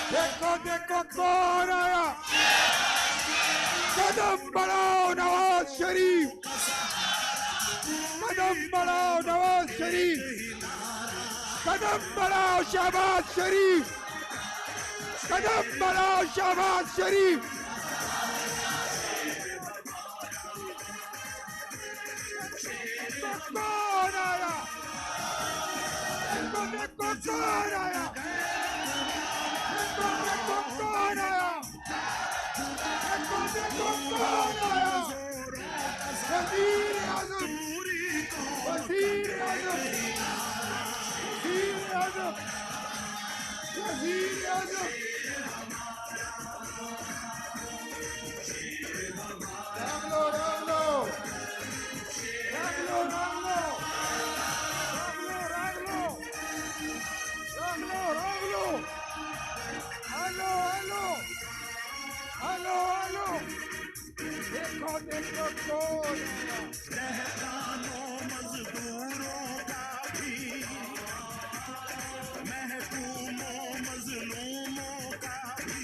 देखो देखो कौन आया। कदम बढ़ाओ नवाज शरीफ, कदम बढ़ाओ नवाज शरीफ, कदम बढ़ाओ शहबाज शरीफ, कदम बढ़ाओ शहबाज शरीफ। कौन आया? देखो देखो कौन आया। देखो देखो कौन आया। देखो देखो कौन आया। वज़ीर आज़म, वज़ीर आज़म, वज़ीर आज़म, वज़ीर आज़म। रख लो रख लो रख लो रख लो रख लो रख लो रख लो। Hello hello hello hello. देखो देखो कौन आया। रहतानों मजदूरों का भी, महकूमों मजलूमों का भी,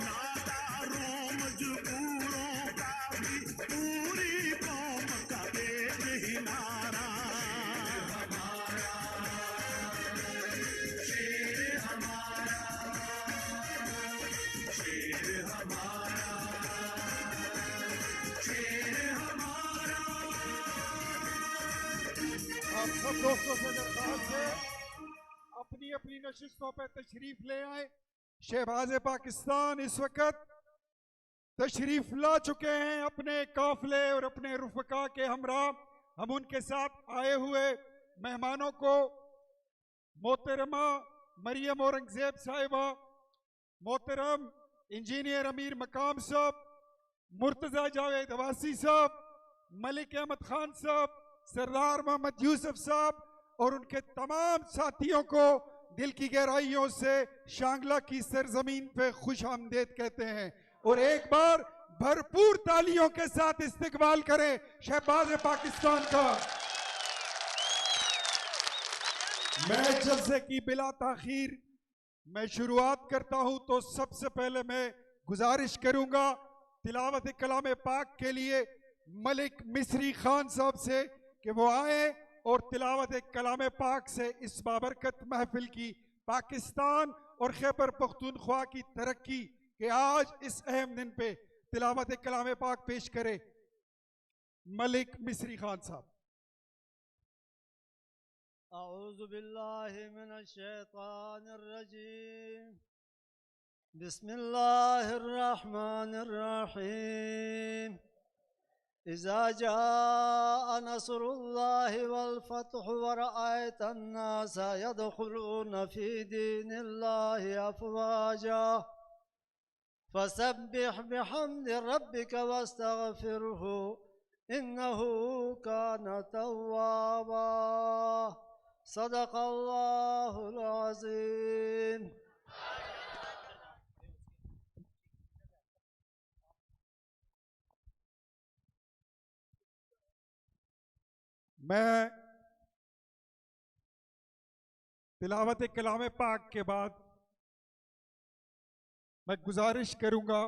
नादारों मजबूरों का भी, पूरी कौम का एक ही नारा, शेर हमारा, शेर हमारा, शेर हमारा। आप सब दोस्तों से दरख्वास्त है अपनी अपनी नशिस्तों पर तशरीफ ले आए। शहबाज पाकिस्तान इस वक्त तशरीफ ला चुके हैं अपने काफिले और अपने रुफका के हमरा। हम उनके साथ आए हुए मेहमानों को मोहतरमा मरियम औरंगजेब साहिबा, मोहतरम इंजीनियर अमीर मकाम साहब, मुर्तजा जावेद अब्बासी साहब, मलिक अहमद खान साहब, सरदार मोहम्मद यूसुफ साहब और उनके तमाम साथियों को दिल की गहराइयों से शांगला की सरजमीन पे खुश आमदेद कहते हैं। और एक बार भरपूर तालियों के साथ इस्तकबाल करें शहबाज पाकिस्तान का। मैं जलसे की बिला ताखीर मैं शुरुआत करता हूं तो सबसे पहले मैं गुजारिश करूंगा तिलावत कलाम पाक के लिए मलिक मिस्री खान साहब से कि वो आए और तिलावत कलाम पाक से इस बाबरकत महफिल की, पाकिस्तान और खैबर पख्तूनख्वा की तरक्की के आज इस अहम दिन पे तिलावत कलाम पाक पेश करे। मलिक मिस्री खान साहब। अऊज़ु बिल्लाहि मिनश शैतानिर रजीम। बिस्मिल्लाहिर रहमानिर रहीम। इज़ा जाअ नस्रुल्लाहि वल फतहु व रअयतन नासा यदखुलूना फी दीनिल्लाहि अफ़वाजा फसब्बिह बिहम्दि रब्बिका वस्तगफिरहु इन्नहु कान तव्वाबा। सदक़ल्लाहुल अज़ीम। मैं तिलावत कलाम पाक के बाद मैं गुजारिश करूंगा